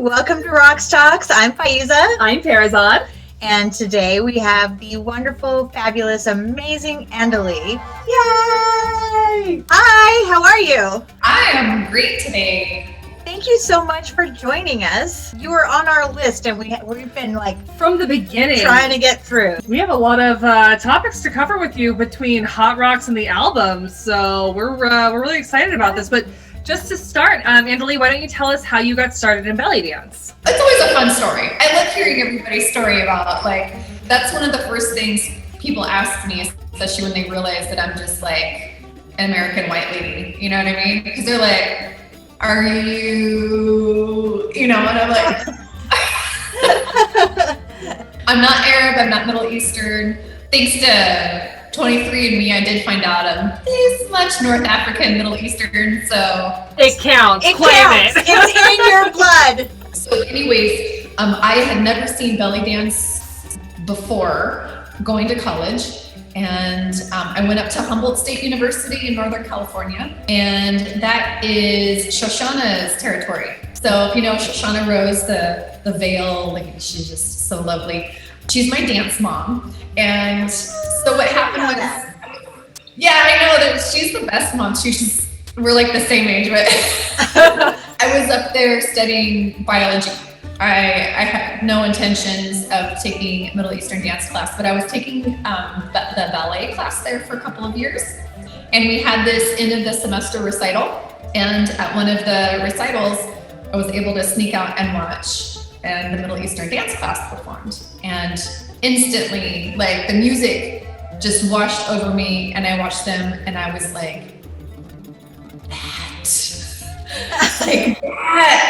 Welcome to Raqs Talks. I'm Faiza. I'm Farazad. And today we have the wonderful, fabulous, amazing Andalee. Yay! Hi, how are you? I am great today. Thank you so much for joining us. You were on our list and we've been from the beginning trying to get through. We have a lot of topics to cover with you between Hot Rocks and the album, so we're really excited about this. But just to start, Andalee, why don't you tell us how you got started in belly dance? It's always a fun story. I love hearing everybody's story about, that's one of the first things people ask me, especially when they realize that I'm just like an American white lady, you know what I mean? Because they're like, are you, and I'm like, I'm not Arab, I'm not Middle Eastern. Thanks to 23andMe, I did find out I'm this much North African, Middle Eastern, so. It counts. It Claim counts. it. It's in your blood. So anyways, I had never seen belly dance before going to college. And I went up to Humboldt State University in Northern California, and that is Shoshana's territory. So if you know Shoshana Rose, the veil, she's just so lovely. She's my dance mom. And so what happened was, yeah, I know that she's the best mom. We're like the same age, but I was up there studying biology. I had no intentions of taking Middle Eastern dance class, but I was taking the ballet class there for a couple of years. And we had this end of the semester recital. And at one of the recitals, I was able to sneak out and watch the Middle Eastern dance class performed. And instantly, the music just washed over me, and I watched them and I was like, that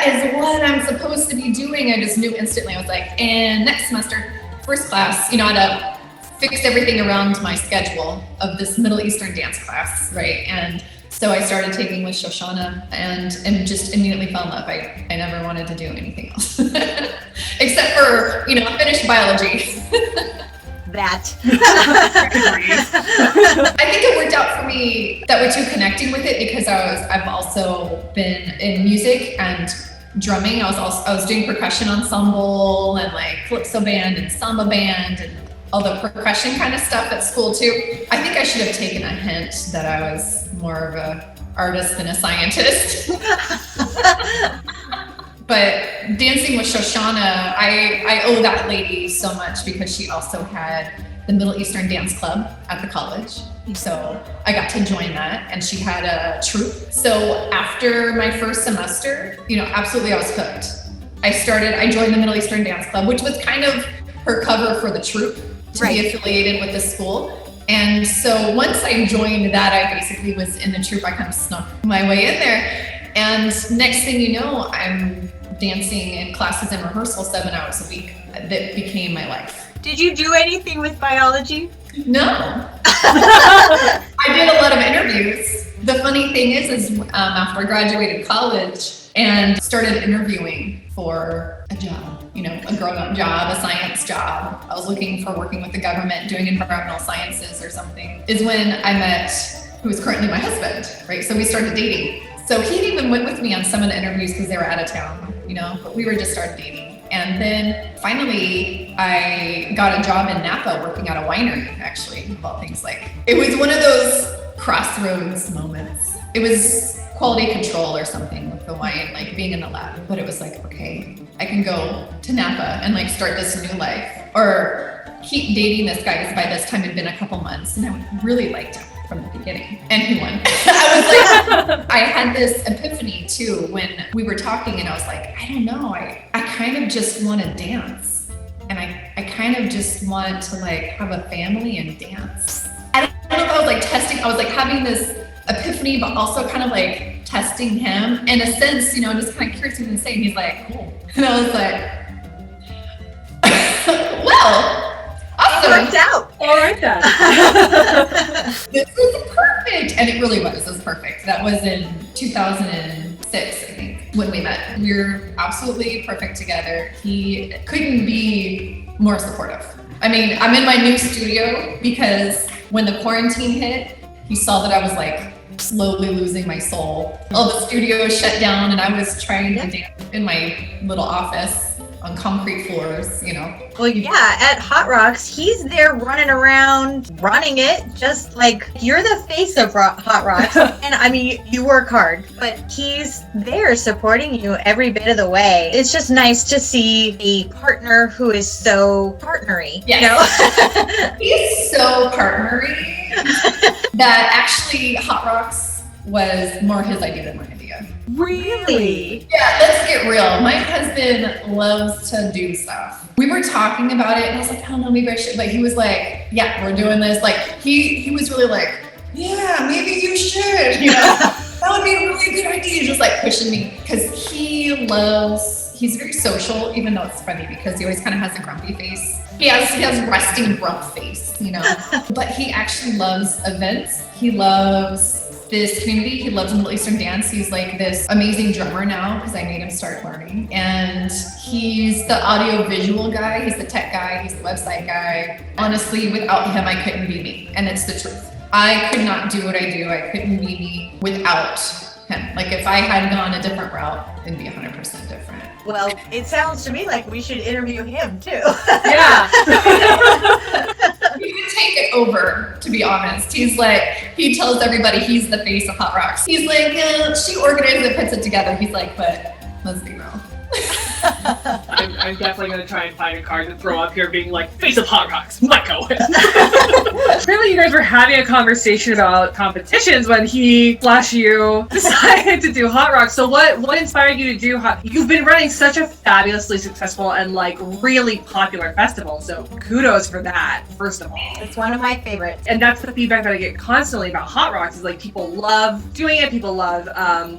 is what I'm supposed to be doing. I just knew instantly. I was like, and next semester, first class, I had to fix everything around my schedule of this Middle Eastern dance class, right? And so I started taking with Shoshana and just immediately fell in love. I never wanted to do anything else except for, finish biology. That. I think it worked out for me that we're too connecting with it because I've also been in music and drumming. I was doing percussion ensemble and calypso band and samba band and all the percussion kind of stuff at school too. I think I should have taken a hint that I was more of a artist than a scientist. But dancing with Shoshana, I owe that lady so much because she also had the Middle Eastern Dance Club at the college. So I got to join that, and she had a troupe. So after my first semester, absolutely I was hooked. I joined the Middle Eastern Dance Club, which was kind of her cover for the troupe to be affiliated with the school. And so once I joined that, I basically was in the troupe. I kind of snuck my way in there. And next thing you know, I'm dancing in classes and rehearsals 7 hours a week. That became my life. Did you do anything with biology? No. I did a lot of interviews. The funny thing is after I graduated college and started interviewing for a job, a grown-up job, a science job. I was looking for working with the government, doing environmental sciences or something, is when I met who is currently my husband, right? So we started dating. So he even went with me on some of the interviews because they were out of town, but we were just started dating. And then finally I got a job in Napa working at a winery, actually, of all things. It was one of those crossroads moments. It was quality control or something with the wine, being in the lab. But it was okay, I can go to Napa and start this new life or keep dating this guy because by this time it'd been a couple months and I really liked him from the beginning, and he won. I had this epiphany too when we were talking, and I was like, I don't know, I kind of just want to dance, and I kind of just want to have a family and dance. I don't know if I was testing. I was having this epiphany, but also kind of testing him in a sense, just kind of curious what he was saying. He's like, cool, and I was like, well. Awesome. It worked out. All right then. This was perfect. And it really was. It was perfect. That was in 2006, I think, when we met. We were absolutely perfect together. He couldn't be more supportive. I mean, I'm in my new studio because when the quarantine hit, he saw that I was slowly losing my soul. All the studios shut down and I was trying to dance in my little office on concrete floors, Well, yeah, at Hot Rocks, he's there running around, running it, just like you're the face of Hot Rocks. And I mean, you work hard, but he's there supporting you every bit of the way. It's just nice to see a partner who is so partnery. Yes. He's so partnery that actually Hot Rocks was more his idea than my idea. Really? Yeah, let's get real. My husband loves to do stuff. We were talking about it and I was like, I don't know, maybe I should. But he was like, yeah, we're doing this. Like he was really like, yeah, maybe you should, that would be a really good idea. Just like pushing me because he's very social, even though it's funny because he always kind of has a grumpy face. He has resting grump face, but he actually loves events. He loves this community. He loves Middle Eastern dance. He's like this amazing drummer now because I made him start learning. And he's the audio visual guy. He's the tech guy. He's the website guy. Honestly, without him, I couldn't be me. And it's the truth. I could not do what I do. I couldn't be me without him. Like if I had gone a different route, it'd be 100% different. Well, it sounds to me like we should interview him too. Yeah. He would take it over, to be honest. He tells everybody he's the face of Hot Rocks. He's like, she organizes it, puts it together. He's like, but let's be real. I'm definitely going to try and find a card to throw up here being like, face of Hot Rocks, might go with. Apparently you guys were having a conversation about competitions when he / you decided to do Hot Rocks. So what inspired you to do You've been running such a fabulously successful and like really popular festival. So kudos for that, first of all. It's one of my favorites. And that's the feedback that I get constantly about Hot Rocks is like people love doing it. People love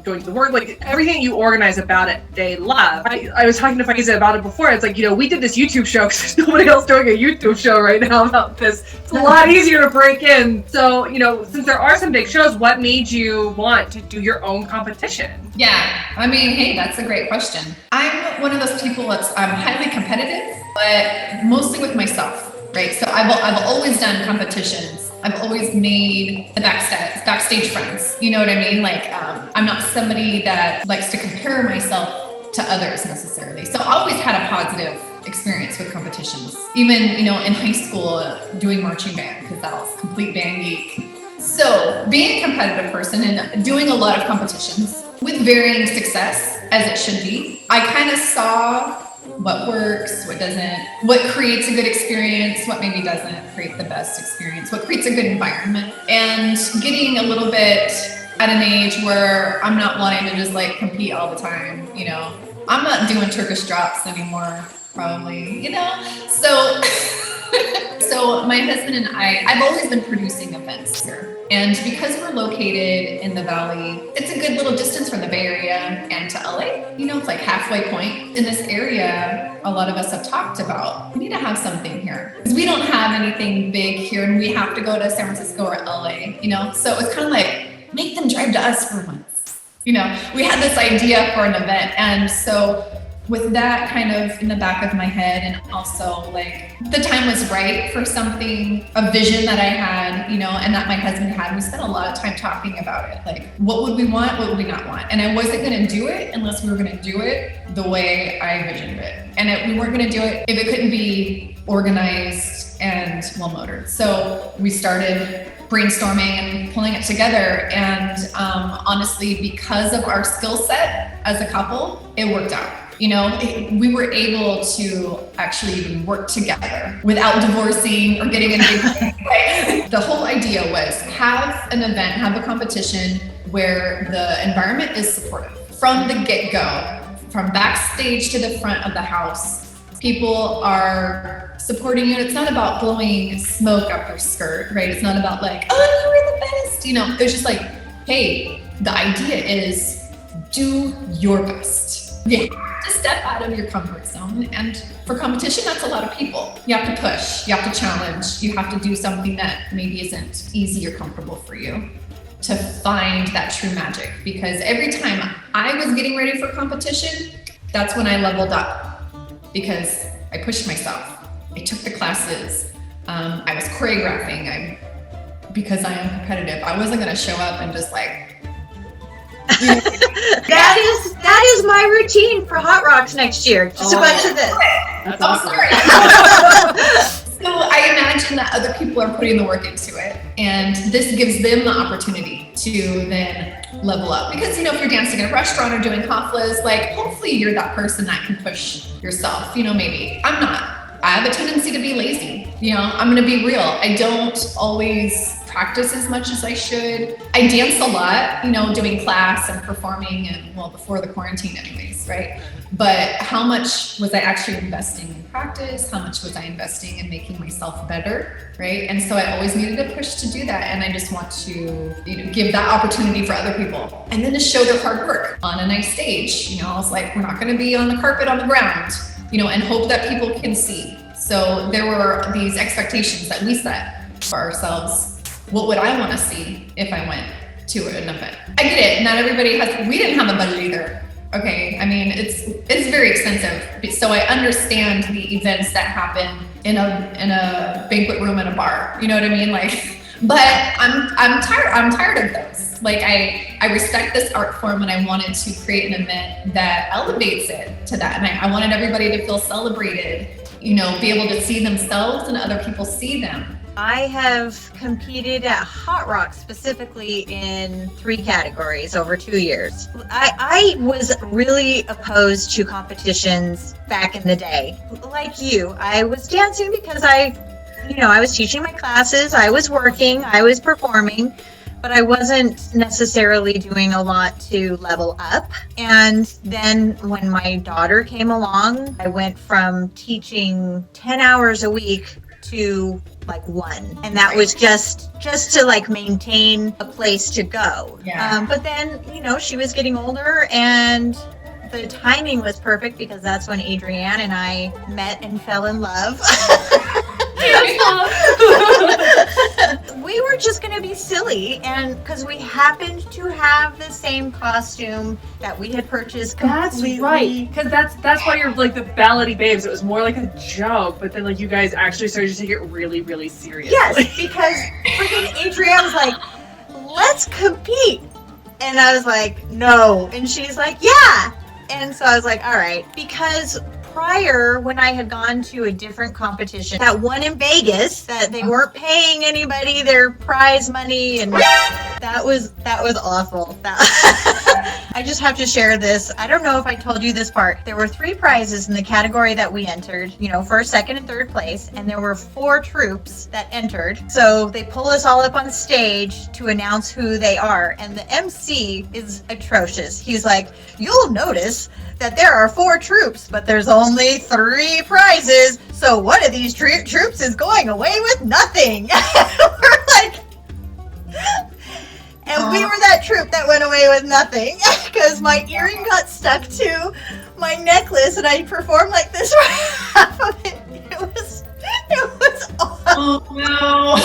going to the work. Like everything you organize about it, they love. I was talking to Faiza about it before. It's like, we did this YouTube show because there's nobody else doing a YouTube show right now about this. It's a lot easier to break in. So, since there are some big shows, what made you want to do your own competition? Yeah, I mean, hey, that's a great question. I'm one of those people I'm highly competitive, but mostly with myself, right? So I've always done competitions. I've always made the backstage friends. You know what I mean? Like, I'm not somebody that likes to compare myself to others necessarily. So I always had a positive experience with competitions. Even, in high school doing marching band because that was complete band geek. So being a competitive person and doing a lot of competitions with varying success as it should be, I kind of saw what works, what doesn't, what creates a good experience, what maybe doesn't create the best experience, what creates a good environment. And getting a little bit at an age where I'm not wanting to just like compete all the time, I'm not doing Turkish drops anymore, probably, So, so my husband and I've always been producing events here. And because we're located in the Valley, it's a good little distance from the Bay Area and to LA. It's like halfway point. In this area, a lot of us have talked about, we need to have something here. Because we don't have anything big here and we have to go to San Francisco or LA, So it was kind of like, make them drive to us for once. We had this idea for an event. And so with that kind of in the back of my head and also like the time was right for something, a vision that I had, and that my husband had. We spent a lot of time talking about it. Like, what would we want? What would we not want? And I wasn't going to do it unless we were going to do it the way I envisioned it. And we weren't going to do it if it couldn't be organized and well-motored. So we started brainstorming and pulling it together. And honestly, because of our skill set as a couple, it worked out. We were able to actually even work together without divorcing or getting in a big fight. The whole idea was have an event, have a competition where the environment is supportive. From the get-go, from backstage to the front of the house, people are supporting you. It's not about blowing smoke up your skirt, right? It's not about like, oh, you were the best. It's just like, hey, the idea is do your best. You have to step out of your comfort zone. And for competition, that's a lot of people. You have to push, you have to challenge, you have to do something that maybe isn't easy or comfortable for you to find that true magic. Because every time I was getting ready for competition, that's when I leveled up because I pushed myself. I took the classes. I was choreographing. because I am competitive. I wasn't going to show up and just like, that is my routine for Hot Rocks next year. Just a bunch of this. That's I'm awesome. sorry. So I imagine that other people are putting the work into it, and this gives them the opportunity to then level up. Because, if you're dancing in a restaurant or doing haflas, like, hopefully you're that person that can push yourself. Maybe I'm not. I have a tendency to be lazy. I'm going to be real. I don't always practice as much as I should. I dance a lot, doing class and performing, and before the quarantine anyways, right? But how much was I actually investing in practice? How much was I investing in making myself better, right? And so I always needed a push to do that. And I just want to, give that opportunity for other people. And then to show their hard work on a nice stage. I was like, we're not going to be on the carpet on the ground, and hope that people can see. So there were these expectations that we set for ourselves. What would I want to see if I went to an event? I get it. Not everybody we didn't have a budget either. Okay. I mean, it's very expensive. So I understand the events that happen in a banquet room at a bar. You know what I mean? Like, but I'm tired of those. Like, I respect this art form, and I wanted to create an event that elevates it to that. And I wanted everybody to feel celebrated, be able to see themselves and other people see them. I have competed at Hot Rocks specifically in 3 categories over 2 years. I was really opposed to competitions back in the day. Like you, I was dancing because I was teaching my classes, I was working, I was performing, but I wasn't necessarily doing a lot to level up. And then when my daughter came along, I went from teaching 10 hours a week to like 1, and that was just to like maintain a place to go. But then she was getting older, and the timing was perfect because that's when Adrienne and I met and fell in love. We were just going to be silly, and because we happened to have the same costume that we had purchased completely. That's right, because that's why you're like the ballady babes. It was more like a joke, but then like you guys actually started to take it really, really seriously. Yes, because freaking Adrienne was like, let's compete. And I was like, no. And she's like, yeah. And so I was like, all right. Because prior, when I had gone to a different competition, that one in Vegas, that they weren't paying anybody their prize money, and that was awful. I just have to share this. I don't know if I told you this part. There were 3 prizes in the category that we entered, first, second, and third place, and there were 4 troops that entered. So they pull us all up on stage to announce who they are, and the MC is atrocious. He's like, you'll notice that there are 4 troops, but there's only 3 prizes. So one of these troops is going away with nothing. We're like, and we were that troop that went away with nothing because my earring got stuck to my necklace, and I performed like this for half of it. It was awful. Oh no.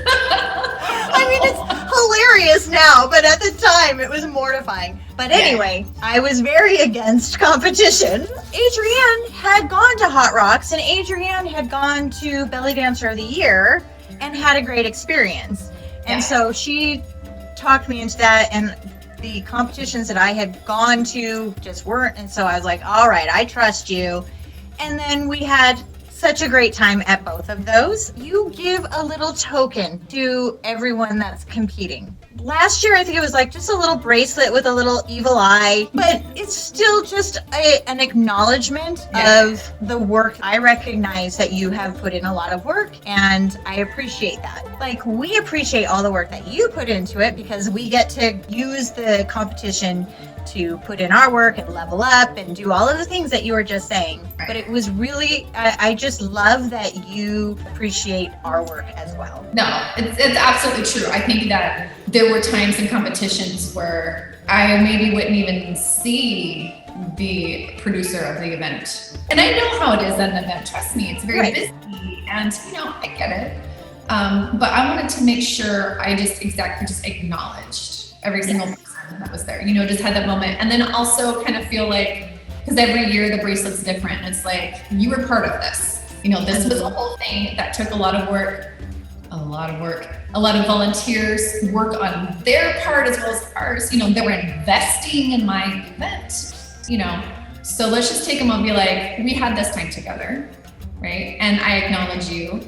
I mean, it's hilarious now, but at the time it was mortifying. But anyway, I was very against competition. Adrienne had gone to Hot Rocks, and Adrienne had gone to Belly Dancer of the Year and had a great experience. And so she talked me into that, and the competitions that I had gone to just weren't. And so I was like, all right, I trust you. And then we had such a great time at both of those. You give a little token to everyone that's competing. Last year, I think it was like just a little bracelet with a little evil eye, but it's still just an acknowledgement of the work. I recognize that you have put in a lot of work, and I appreciate that. Like, we appreciate all the work that you put into it because we get to use the competition to put in our work and level up and do all of the things that you were just saying. But it was really, I just love that you appreciate our work as well. No, it's absolutely true. I think that there were times in competitions where I maybe wouldn't even see the producer of the event. And I know how it is at an event, trust me, it's very busy, and I get it. But I wanted to make sure I just acknowledged every single person that was there, just had that moment. And then also kind of feel like, because every year the bracelet's different, it's like, you were part of this. This was a whole thing that took a lot of work. a lot of volunteers work on their part as well as ours. You know, they were investing in my event, you know. So let's just take them and be like, we had this time together, right? And I acknowledge you.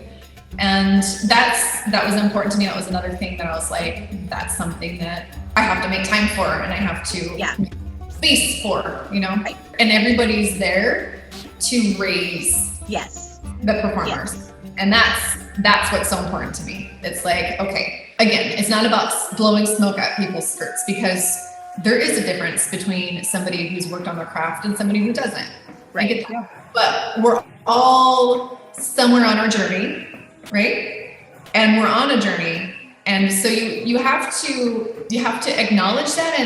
And that was important to me. That was another thing that I was like, that's something that I have to make time for and I have to make space for, you know? Right. And everybody's there to raise the performers. Yes. And that's what's so important to me. It's like, okay, again, it's not about blowing smoke at people's skirts, because there is a difference between somebody who's worked on their craft and somebody who doesn't. Right. But we're all somewhere on our journey, right? And we're on a journey. And so you have to acknowledge that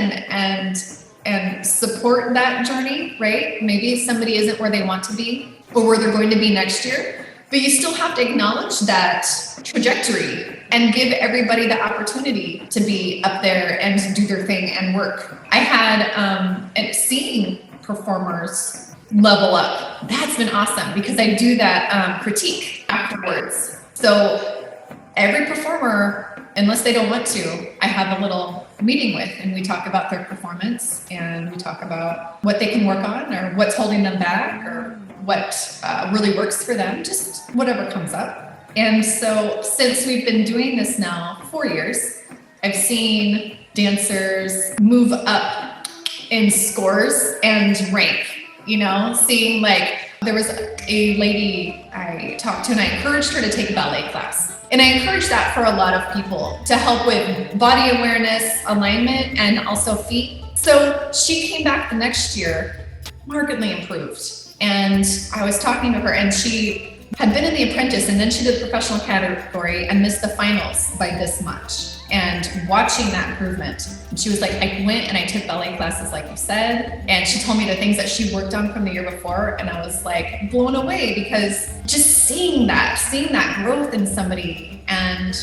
and support that journey, right? Maybe somebody isn't where they want to be or where they're going to be next year, but you still have to acknowledge that trajectory and give everybody the opportunity to be up there and do their thing and work. I had seeing performers level up. That's been awesome because I do that critique afterwards. So every performer, unless they don't want to, I have a little meeting with, and we talk about their performance and we talk about what they can work on or what's holding them back or what really works for them, just whatever comes up. And so since we've been doing this now 4 years, I've seen dancers move up in scores and rank, you know, seeing like there was a lady I talked to and I encouraged her to take a ballet class. And I encourage that for a lot of people to help with body awareness, alignment, and also feet. So she came back the next year, markedly improved. And I was talking to her and she had been in the apprentice and then she did the professional category and missed the finals by this much. And watching that improvement, she was like, I went and I took ballet classes like you said. And she told me the things that she worked on from the year before. And I was like blown away because just seeing that growth in somebody and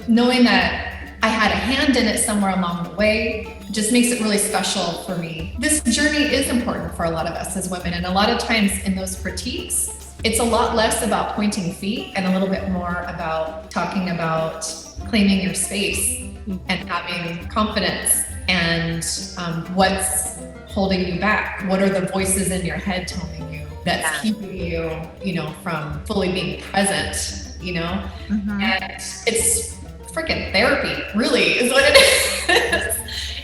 knowing that I had a hand in it somewhere along the way just makes it really special for me. This journey is important for a lot of us as women. And a lot of times in those critiques, it's a lot less about pointing feet and a little bit more about talking about claiming your space and having confidence and what's holding you back. What are the voices in your head telling you that's keeping you, you know, from fully being present, you know? Mm-hmm. And it's freaking therapy, really, is what it is.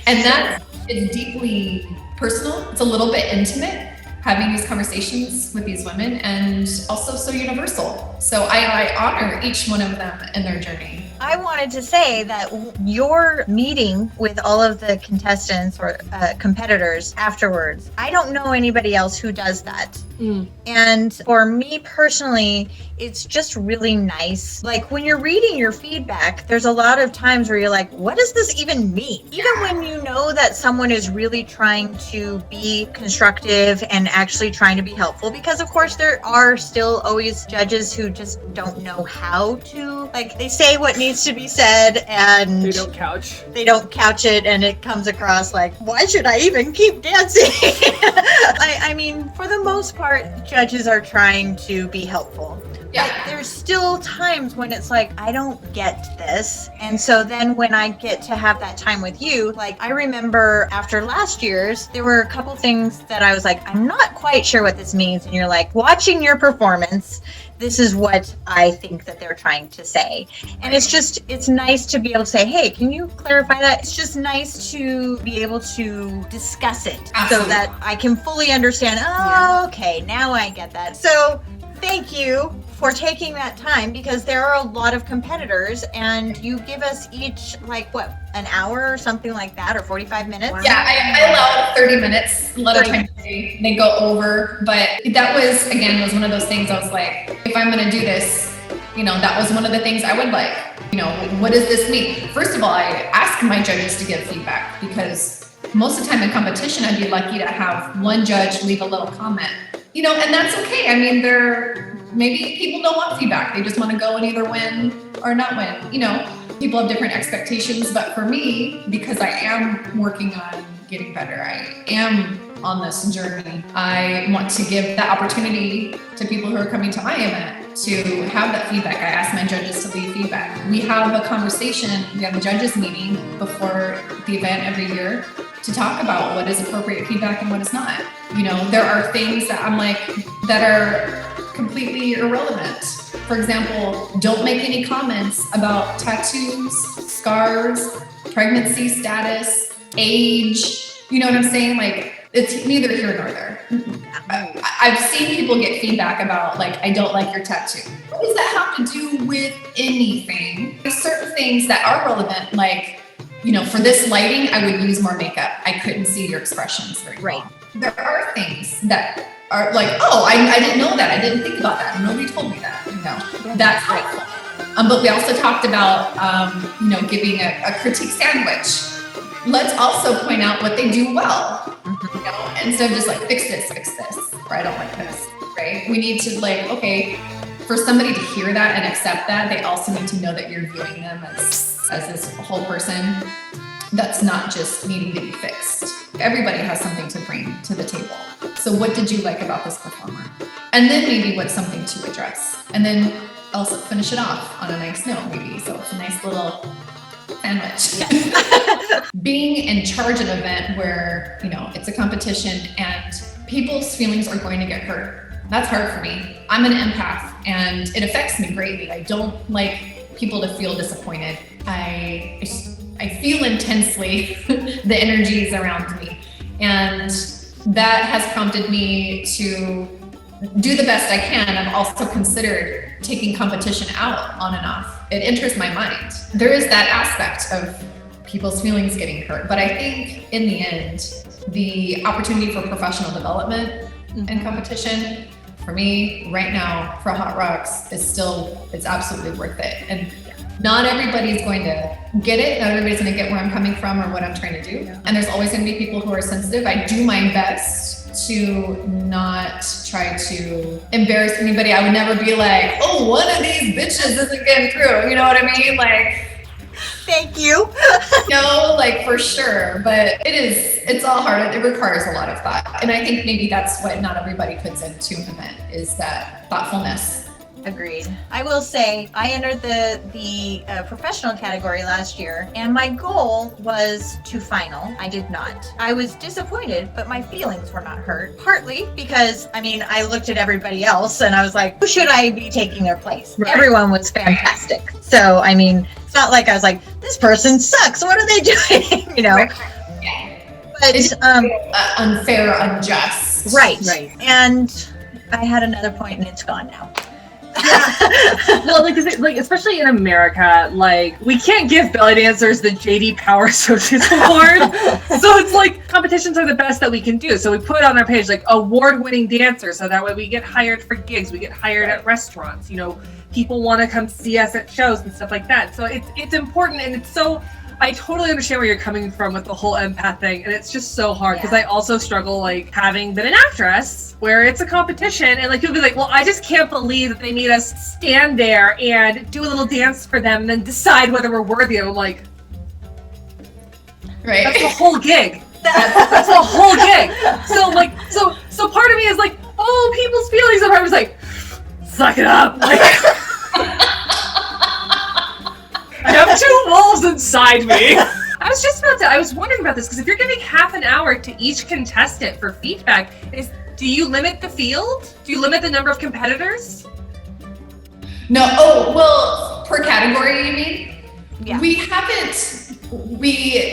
And that is deeply personal. It's a little bit intimate, having these conversations with these women, and also so universal. So I honor each one of them in their journey. I wanted to say that your meeting with all of the contestants or competitors afterwards, I don't know anybody else who does that. And for me personally, it's just really nice. Like when you're reading your feedback, there's a lot of times where you're like, what does this even mean? Even when you know that someone is really trying to be constructive and actually trying to be helpful, because of course there are still always judges who just don't know how to, like they say what needs to be said and they don't couch it, and it comes across like, why should I even keep dancing? I mean, for the most part, judges are trying to be helpful. Yeah. But there's still times when it's like, I don't get this. And so then when I get to have that time with you, like I remember after last year's, there were a couple things that I was like, I'm not quite sure what this means. And you're like, watching your performance, this is what I think that they're trying to say. And it's nice to be able to say, hey, can you clarify that? It's just nice to be able to discuss it. Absolutely. So that I can fully understand, okay, now I get that. So thank you for taking that time, because there are a lot of competitors and you give us each like what, an hour or something like that, or 45 minutes? Wow. Yeah, I allow 30 minutes. A lot of times they go over, but that was one of those things I was like, if I'm gonna do this, you know, that was one of the things I would like, you know, what does this mean? First of all, I ask my judges to give feedback, because most of the time in competition, I'd be lucky to have one judge leave a little comment, you know, and that's okay. I mean, maybe people don't want feedback. They just want to go and either win or not win. You know, people have different expectations, but for me, because I am working on getting better, I am on this journey. I want to give that opportunity to people who are coming to my event to have that feedback. I ask my judges to leave feedback. We have a conversation, we have a judges meeting before the event every year to talk about what is appropriate feedback and what is not. You know, there are things that I'm like, that are completely irrelevant. For example, don't make any comments about tattoos, scars, pregnancy status, age. You know what I'm saying? Like, it's neither here nor there. I've seen people get feedback about, like, I don't like your tattoo. What does that have to do with anything? There's certain things that are relevant, like, you know, for this lighting, I would use more makeup. I couldn't see your expressions very well. There are things that are like, oh, I didn't know that. I didn't think about that. Nobody told me that. You know, that's helpful. But we also talked about, you know, giving a critique sandwich. Let's also point out what they do well, you know, instead of just like, fix this, or I don't like this, right? We need to, like, okay, for somebody to hear that and accept that, they also need to know that you're viewing them as this whole person that's not just needing to be fixed. Everybody has something to bring to the table. So what did you like about this performer? And then maybe what's something to address? And then also finish it off on a nice note, maybe. So it's a nice little sandwich. Being in charge of an event where, you know, it's a competition and people's feelings are going to get hurt. That's hard for me. I'm an empath and it affects me greatly. I don't like people to feel disappointed. I feel intensely the energies around me. And that has prompted me to do the best I can. I've also considered taking competition out on and off. It enters my mind. There is that aspect of people's feelings getting hurt. But I think in the end, the opportunity for professional development and competition, for me right now, for Hot Raqs, it's absolutely worth it. And not everybody's going to get it. Not everybody's going to get where I'm coming from or what I'm trying to do. And there's always going to be people who are sensitive. I do my best to not try to embarrass anybody. I would never be like, oh, one of these bitches isn't getting through. You know what I mean? Like, thank you. No, like, for sure. But it's all hard. It requires a lot of thought. And I think maybe that's what not everybody puts into an event, is that thoughtfulness. Agreed. I will say I entered the professional category last year, and my goal was to final. I did not. I was disappointed, but my feelings were not hurt. Partly because, I mean, I looked at everybody else and I was like, who should I be taking their place? Right. Everyone was fantastic. So, I mean, it's not like I was like, this person sucks. What are they doing? You know? Right. But it's unfair, unjust. Right. And I had another point and it's gone now. Yeah. Well, like especially in America, like, we can't give belly dancers the JD Power Associates Award. So it's like, competitions are the best that we can do. So we put on our page, like, award-winning dancer, so that way we get hired for gigs, we get hired at restaurants. You know, people want to come see us at shows and stuff like that. So it's important, and it's so. I totally understand where you're coming from with the whole empath thing, and it's just so hard because I also struggle, like, having been an actress where it's a competition and, like, people be like, well, I just can't believe that they made us stand there and do a little dance for them and then decide whether we're worthy. And I'm like, right, that's the whole gig. That's the whole gig. So, like, so part of me is like, oh, people's feelings. And I was like, suck it up. Like, I have two wolves inside me. I was wondering about this, because if you're giving half an hour to each contestant for feedback, do you limit the field? Do you limit the number of competitors? No. Oh, well, per category, you mean? Yeah. We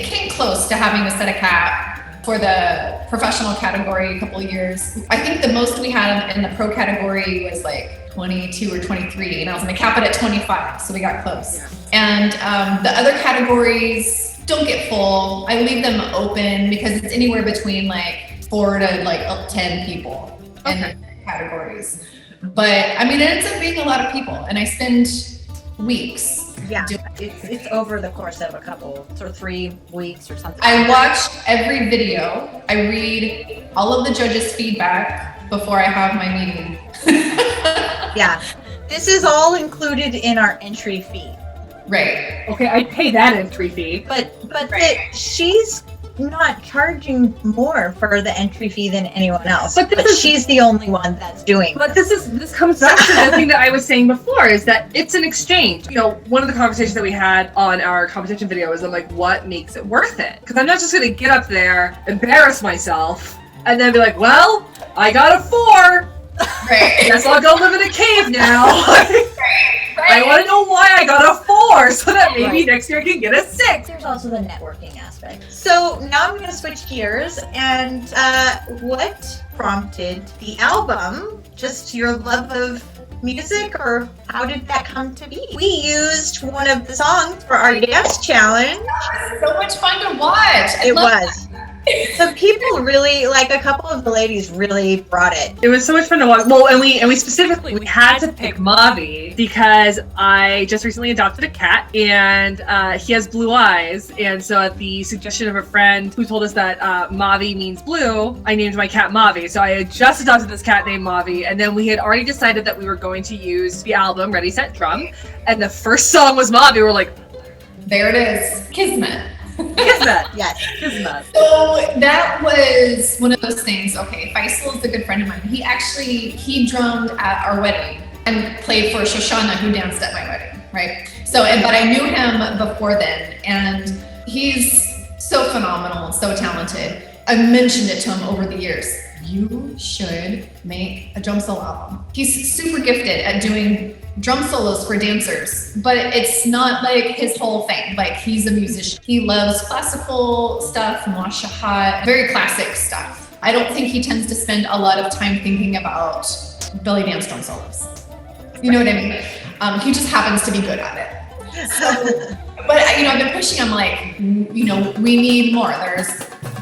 came close to having to set a cap for the professional category a couple of years. I think the most we had in the pro category was like 22 or 23, and I was going to cap it at 25, so we got close. And the other categories don't get full. I leave them open because it's anywhere between like 4 to like 10 people in the categories. But I mean, it ends up being a lot of people, and I spend weeks. Yeah, it's over the course of a couple, sort of 3 weeks or something. I watch every video. I read all of the judges' feedback before I have my meeting. Yeah, this is all included in our entry fee. Right. Okay, I pay that entry fee. But right. She's not charging more for the entry fee than anyone else. But She's the only one that's doing. But this comes back to the thing that I was saying before, is that it's an exchange. You know, one of the conversations that we had on our competition video is, I'm like, what makes it worth it? Because I'm not just going to get up there, embarrass myself, and then be like, well, I got a 4. Right. Guess I'll go live in a cave now. Right. I want to know why I got a 4, so that maybe next year I can get a 6. There's also the networking aspect. So now I'm going to switch gears, and what prompted the album? Just your love of music, or how did that come to be? We used one of the songs for our dance challenge. It was so much fun to watch. It was. So people really, like, a couple of the ladies really brought it. It was so much fun to watch. Well, and we specifically, we had to pick Mavi because I just recently adopted a cat, and he has blue eyes. And so at the suggestion of a friend who told us that Mavi means blue, I named my cat Mavi. So I had just adopted this cat named Mavi, and then we had already decided that we were going to use the album Ready, Set, Drum. And the first song was Mavi. We're like, there it is. Kismet. Kismet. Yes. Kismet. So that was one of those things. Okay, Faisal is a good friend of mine. He drummed at our wedding and played for Shoshana, who danced at my wedding, right? So, but I knew him before then, and he's so phenomenal, so talented. I mentioned it to him over the years. You should make a drum solo album. He's super gifted at doing drum solos for dancers, but it's not like his whole thing. Like, he's a musician. He loves classical stuff, Mashahat, very classic stuff. I don't think he tends to spend a lot of time thinking about belly dance drum solos. You know what I mean? He just happens to be good at it. So, but I've been pushing him, like, we need more.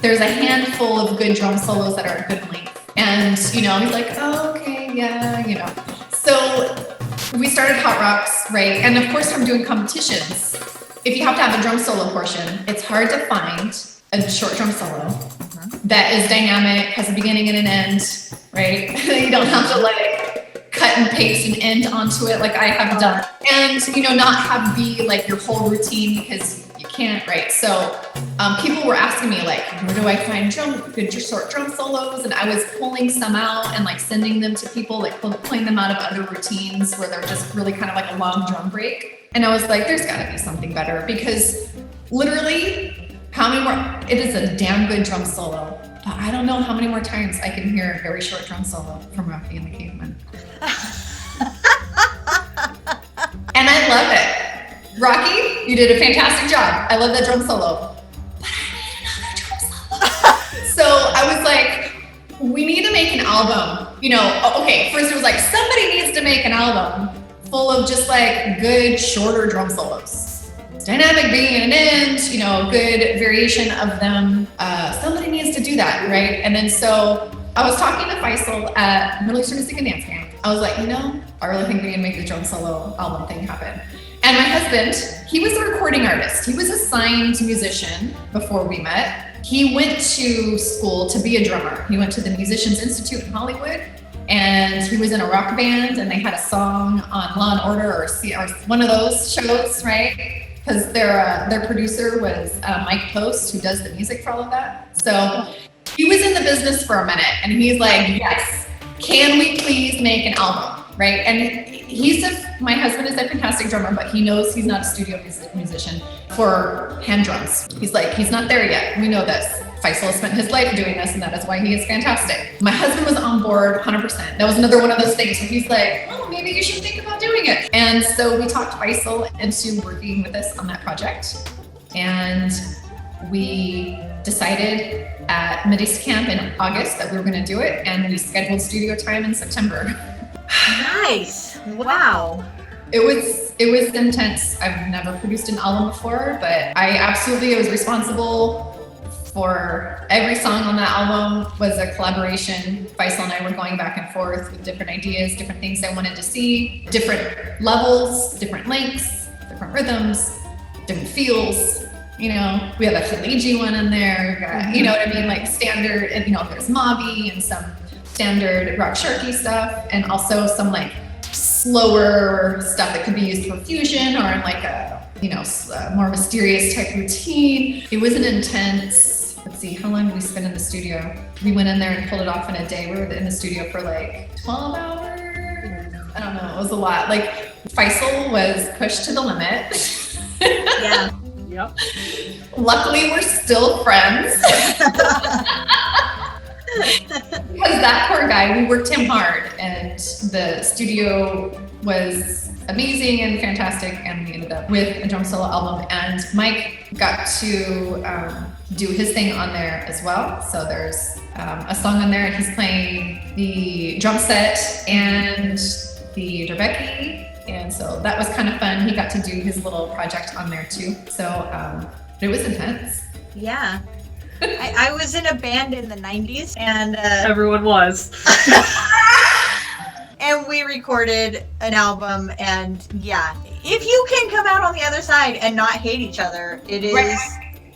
There's a handful of good drum solos that are good length. And, he's like, oh, okay, yeah, So we started Hot Raqs, right? And of course, from doing competitions, if you have to have a drum solo portion, it's hard to find a short drum solo that is dynamic, has a beginning and an end, right? You don't have to cut and paste and end onto it like I have done. And, not have be like your whole routine, because you can't, right? So people were asking me, like, where do I find good short drum solos? And I was pulling some out and sending them to people, pulling them out of other routines where they're just really kind of like a long drum break. And I was like, there's gotta be something better, because literally, how many more, it is a damn good drum solo, but I don't know how many more times I can hear a very short drum solo from Rocky and the Caveman. And I love it. Rocky, you did a fantastic job. I love that drum solo. But I need another drum solo. So I was like, we need to make an album. Okay, first it was like, somebody needs to make an album full of just good, shorter drum solos. Dynamic beginning and end, good variation of them. Somebody needs to do that, right? And then so I was talking to Faisal at Middle Eastern Music and Dance Camp. I was like, I really think we need to make the drum solo album thing happen. And my husband, he was a recording artist. He was a signed musician before we met. He went to school to be a drummer. He went to the Musicians Institute in Hollywood, and he was in a rock band, and they had a song on Law and Order or one of those shows, right? Because their producer was Mike Post, who does the music for all of that. So he was in the business for a minute, and he's like, yes, can we please make an album, right? And my husband is a fantastic drummer, but he knows he's not a studio musician for hand drums. He's like, he's not there yet. We know this. Faisal has spent his life doing this, and that is why he is fantastic. My husband was on board 100%. That was another one of those things where he's like, oh, maybe you should think about doing it. And so we talked Faisal into working with us on that project. And we decided at Mid-East Camp in August that we were going to do it, and we scheduled studio time in September. Nice. Wow. It was intense. I've never produced an album before, but I was responsible for every song on that album. Was a collaboration. Faisal and I were going back and forth with different ideas, different things I wanted to see, different levels, different lengths, different rhythms, different feels. We have a Khaliji one in there, you know what I mean? Standard, and there's Mavi and some standard rock sharky stuff, and also some slower stuff that could be used for fusion or in a more mysterious type routine. It was an intense let's see, how long did we spend in the studio? We went in there and pulled it off in a day. We were in the studio for like 12 hours. I don't know, it was a lot. Like Faisal was pushed to the limit. Yeah. Yep. Luckily, we're still friends. Because that poor guy, we worked him hard, and the studio was amazing and fantastic, and we ended up with a drum solo album, and Mike got to do his thing on there as well. So there's a song on there, and he's playing the drum set and the Drebeki, and so that was kind of fun. He got to do his little project on there too. So it was intense. Yeah. I was in a band in the 90s, and Everyone was. and we recorded an album, and yeah, if you can come out on the other side and not hate each other, it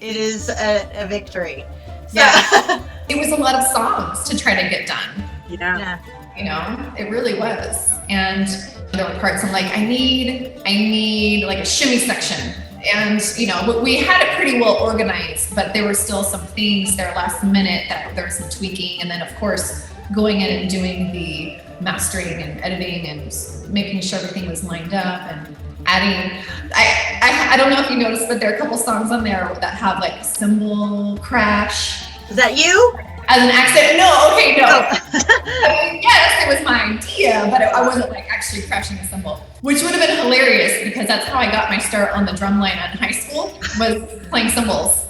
is a victory. So, Yeah. It was a lot of songs to try to get done. Yeah. You know, it really was. And there were parts I'm like, I need like a shimmy section. And, you know, we had it pretty well organized, but there were still some things there last minute that there was some tweaking. And then, of course, going in and doing the mastering and editing and making sure everything was lined up and adding. I don't know if you noticed, but there are a couple songs on there that have like cymbal crash. is that you? As an accent? No, okay, no. Oh. I mean, yes, it was my idea, but I wasn't like actually crashing the cymbal, which would have been hilarious because that's how I got my start on the drum line in high school, was playing cymbals.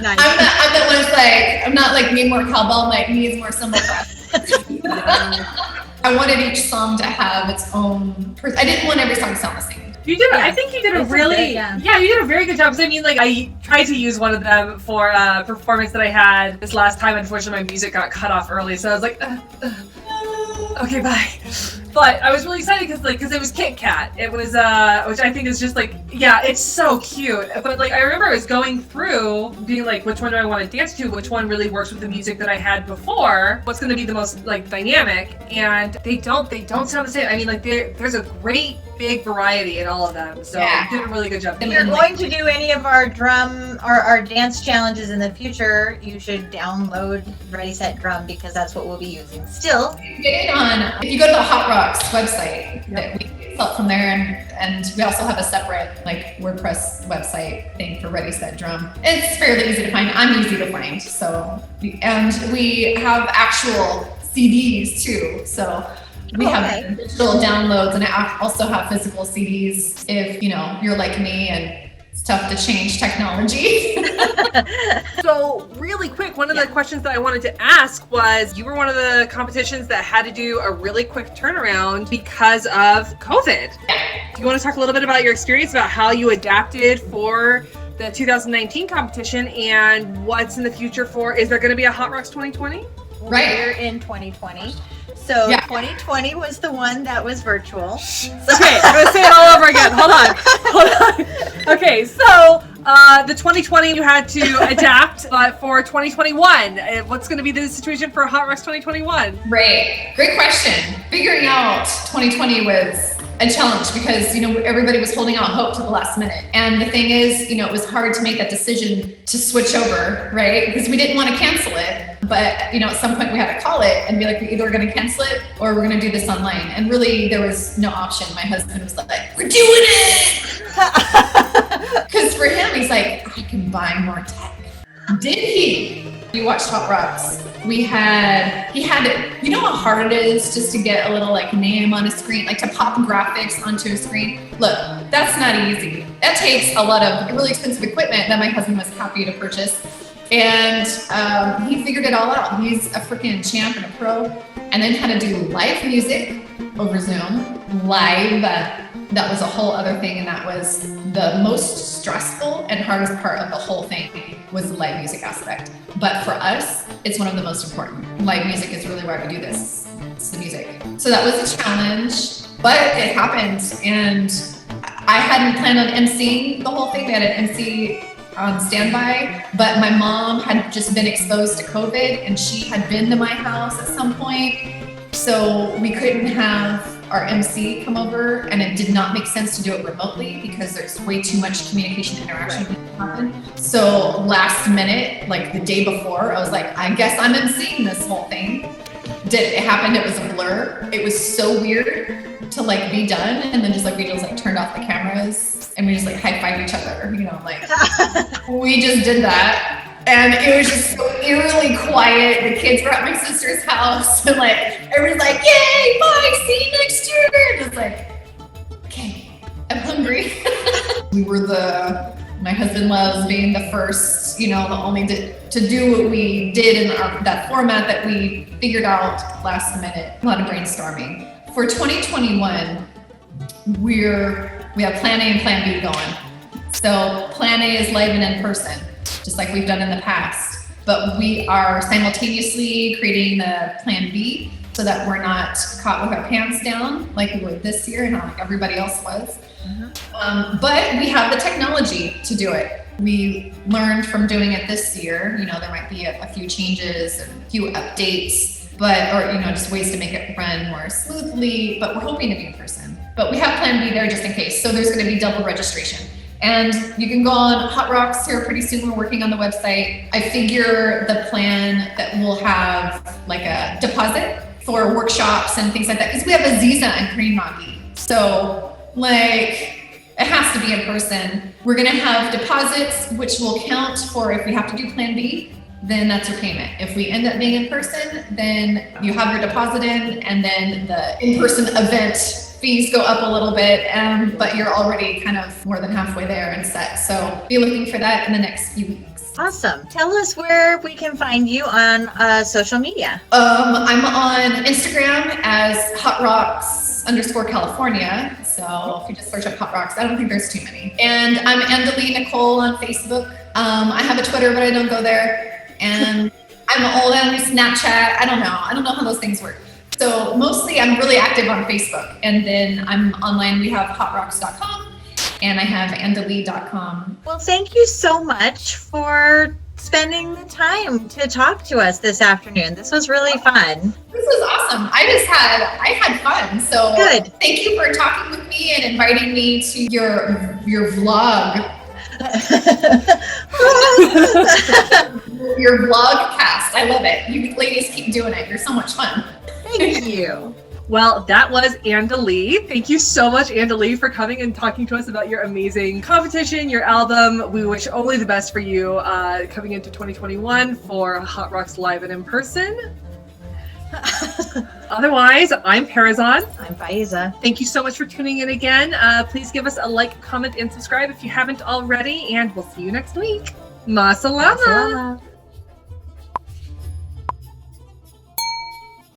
Nice. I'm the one's like, I'm not like need more cowbell, like needs more cymbal crash. I wanted each song to have its own. I didn't want every song to sound the same. You did. Yeah. I think you did a It's really, good, yeah. you did a very good job. Because I mean, like, I tried to use one of them for a performance that I had this last time. Unfortunately, my music got cut off early, so I was like, okay, bye. But I was really excited because it was Kit Kat. It was, which I think is just like, yeah, it's so cute. But like, I remember I was going through being like, which one do I want to dance to? Which one really works with the music that I had before? What's going to be the most like dynamic? And they don't sound the same. I mean, like, there's a great big variety in all of them. So Yeah. you did a really good job. If you're going to do any of our drum or our dance challenges in the future, you should download Ready Set Drum because that's what we'll be using still. Get it on. If you go to the Hot Raqs website, that we sell from there, and we also have a separate like WordPress website thing for Ready Set Drum. It's fairly easy to find. I'm easy to find. So, and we have actual CDs too. So we have digital downloads, and I also have physical CDs if you know you're like me and it's tough to change technology. So really quick, one of the questions that I wanted to ask was, you were one of the competitions that had to do a really quick turnaround because of COVID. Do you want to talk a little bit about your experience, about how you adapted for the 2019 competition and what's in the future for, is there going to be a Hot Raqs 2020? Right. We're in 2020. So Yeah. 2020 was the one that was virtual. Okay, I'm gonna say it all over again. Hold on. Okay, so the 2020 you had to adapt, but for 2021, what's going to be the situation for Hot Raqs 2021? Right. Great question. Figuring out 2020 was a challenge because, you know, everybody was holding out hope to the last minute. And the thing is, you know, it was hard to make that decision to switch over, right? Because we didn't want to cancel it. But, you know, at some point we had to call it and be like, we're either going to cancel it or we're going to do this online. And really there was no option. My husband was like, we're doing it. Because for him, he's like, I can buy more tech. Did he? You watched Hot Raqs. He had it. You know how hard it is just to get a little like name on a screen, like to pop graphics onto a screen? Look, that's not easy. That takes a lot of really expensive equipment that my husband was happy to purchase. And he figured it all out. He's a freaking champ and a pro. And then how to do live music over Zoom, live. That was a whole other thing, and that was the most stressful and hardest part of the whole thing was the live music aspect. But for us, it's one of the most important. Live music is really why we do this. It's the music. So that was a challenge, but it happened. And I hadn't planned on emceeing the whole thing. We had an MC on standby, but my mom had just been exposed to COVID and she had been to my house at some point. So we couldn't have our MC come over, and it did not make sense to do it remotely because there's way too much communication interaction that can happen. So last minute, like the day before, I was like, I guess I'm MCing this whole thing. It happened, it was a blur. It was so weird to like be done, and then just like we just like turned off the cameras and we just like high-five each other, you know, like we just did that. And it was just so eerily quiet. The kids were at my sister's house, and like everybody's like, "Yay, bye, see you next year." And it's like, okay, I'm hungry. My husband loves being the first, you know, the only to do what we did in that format that we figured out last minute. A lot of brainstorming. For 2021, we have Plan A and Plan B going. So Plan A is live and in person, just like we've done in the past. But we are simultaneously creating the Plan B so that we're not caught with our pants down like we were this year and like everybody else was. But we have the technology to do it. We learned from doing it this year. You know, there might be a few changes, a few updates, or you know, just ways to make it run more smoothly. But we're hoping to be in person. But we have Plan B there just in case. So there's going to be double registration. And you can go on Hot Raqs here pretty soon. We're working on the website. I figure the plan that we'll have like a deposit for workshops and things like that, because we have Aziza and Korean Magi. So like, it has to be in person. We're gonna have deposits, which will count for if we have to do Plan B, then that's your payment. If we end up being in person, then you have your deposit in, and then the in-person event fees go up a little bit, but you're already kind of more than halfway there and set. So be looking for that in the next few weeks. Awesome. Tell us where we can find you on social media. I'm on Instagram as HotRaqs_California. So if you just search up Hot Raqs, I don't think there's too many. And I'm Andalee Nicole on Facebook. I have a Twitter, but I don't go there. And I'm old, I don't use Snapchat. I don't know how those things work. So mostly I'm really active on Facebook. And then I'm online. We have hotraqs.com and I have Andalee.com. Well, thank you so much for spending the time to talk to us this afternoon. This was really fun. This was awesome. I had fun. So good. Thank you for talking with me and inviting me to your vlog. Your vlogcast. I love it. You ladies keep doing it. You're so much fun. Thank you. Well, that was Andalee. Thank you so much, Andalee, for coming and talking to us about your amazing competition, your album. We wish only the best for you coming into 2021 for Hot Raqs Live and in person. Otherwise, I'm Parazon. I'm Faiza. Thank you so much for tuning in again. Please give us a like, comment, and subscribe if you haven't already, and we'll see you next week. Ma salama.